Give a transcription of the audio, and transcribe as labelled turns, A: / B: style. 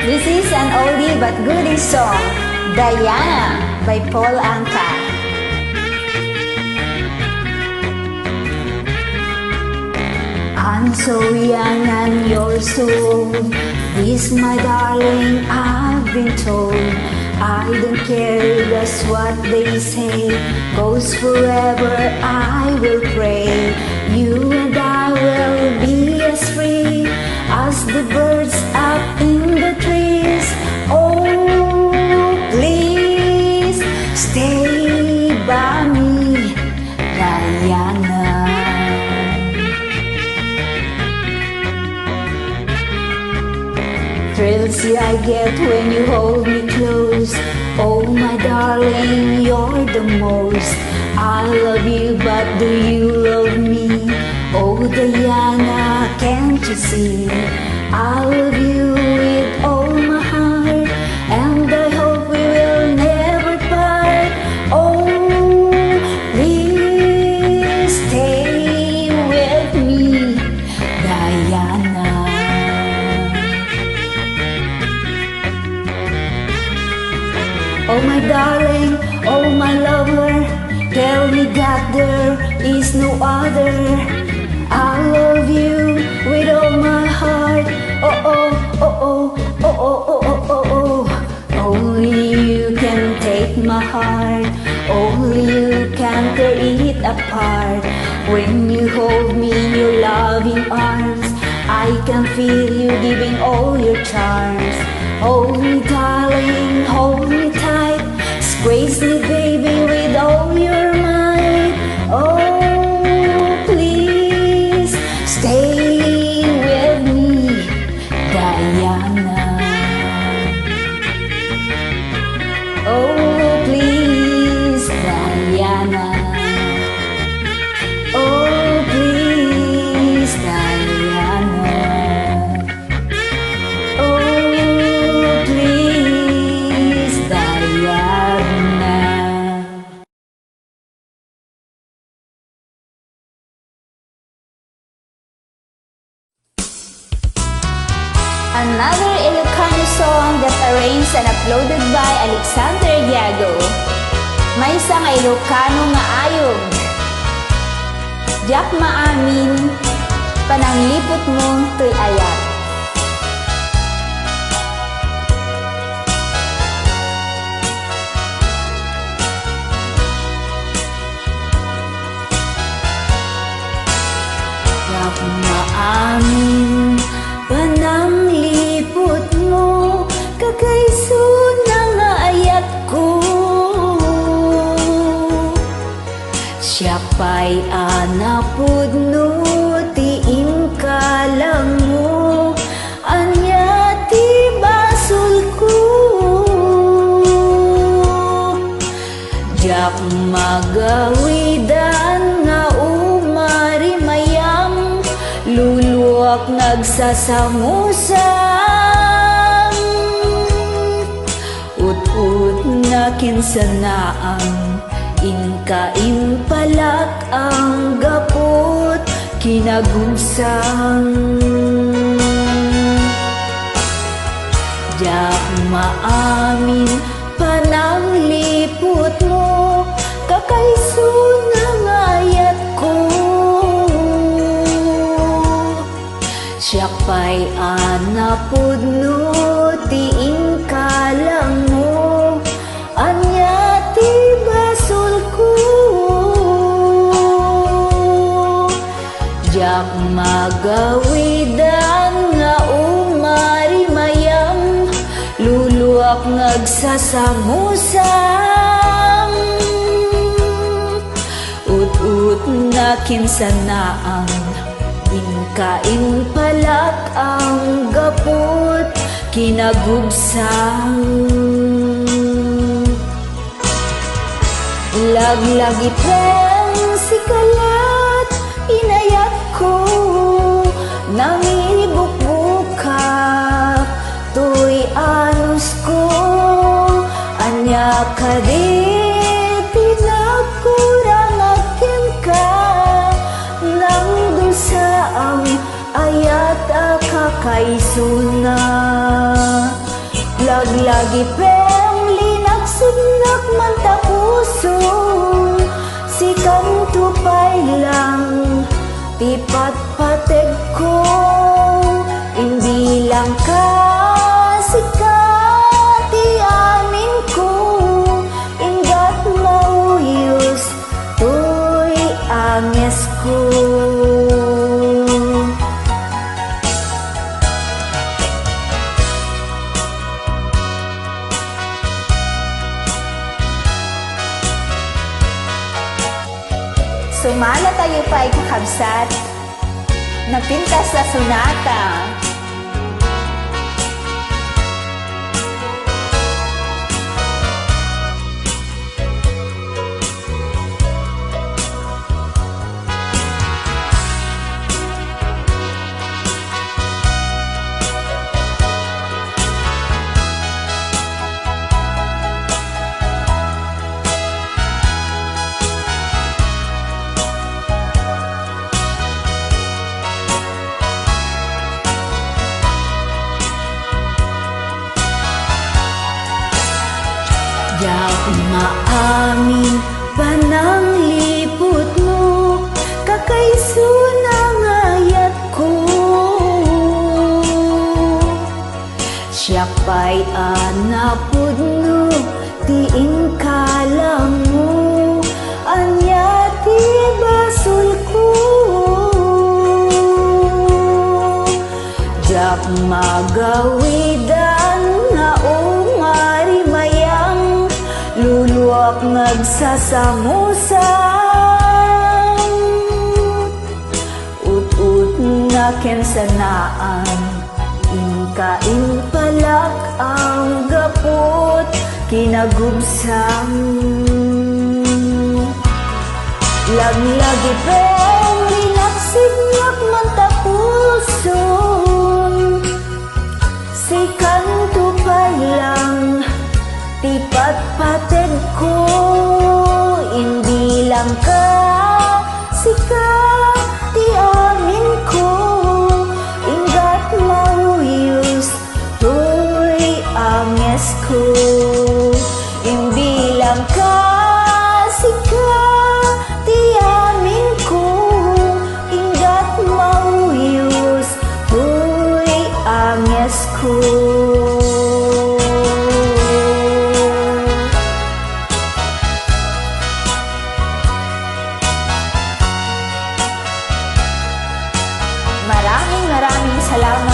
A: This is an oldie but goodie song, Diana by Paul Anka. I'm so young and you're so old. This, my darling, I've been told. I don't care, that's what they say. Goes forever, I will pray. You and I will be as free as the birds up in the trees. Oh, please stay by me, Diana. Thrills I get when you hold me close. Oh my darling, you're the most. I love you, but do you love me? Oh Diana, can't you see? I love you with all my heart, and I hope we will never part. Oh, please stay with me, Diana. Oh my darling, oh my lover, tell me that there is no other. I love you with all my heart. Oh oh oh oh oh oh oh oh oh. Only you can take my heart. Only you can tear it apart. When you hold me in your loving arms, I can feel you giving all your charms. Hold me darling, hold me tight. Squeeze me baby with all your might. Oh, please stay with me, Diana. Oh, please, Diana. Oh, please, Diana. Oh, please, Diana. Another Ilocano song that arranged and uploaded by Alexander Diago. May isang Ilocano nga ayog. Diyak maamin, pananglipot mo to'y ayat. Diyak maamin, pananglipot mo, kakaiso na nga ayat ko. Siya pa'y anapod no, tiim ka lang mo, anya ti basol ko. Diyak magawidan nga umari mayam, luluwak nagsasamusang. Ut-ut na kinsanaan, inka-impalak ang gapot kinagumsang. Diyak maamin, pananglipot mo, kakaiso na ngayat ko. Siya pa'y anapod no, tiing ka lang mo, anya ti basol ko. Diyak magawidan nga umari mayam, luluwak nagsasamusang. Ut-ut na kinsanaang, inka-impalak ang gapot kinagubsang. Laglagit lang si kalat, inayat ko, nangibukbukak, to'y anos ko, anya ka di, tinakurang akin ka, nang dusaang ayat akakaisuna. Laglagi pem linagsunag man ta puso, sikan tupay lang tipat pateg ko, hindi lang ka sikat ti amin ko, ingat mauyos tuy anges ko. Sumala tayo pa ay kakabsat, napintas sa sunata. Yak maamin pananglipot mo, kakaiso ng ayat ko. Siya pa'y anapod no, tiin kalang mo, anya ti basol ko. Jak magawidan na umari mayang, luluwak nagsasamusan, ut-ut na kensanaan, inkain palak ang gapot kinagubsam. Laglagi peng linaksignak man ta puson, sikan tupay lang tipat pateg ko, hindi lang ka sikat ti amin ko, ingat mauyos tuy anges ko, hindi lang ka sikat ti amin ko, ingat mauyos tuy anges ko. Maraming salamat.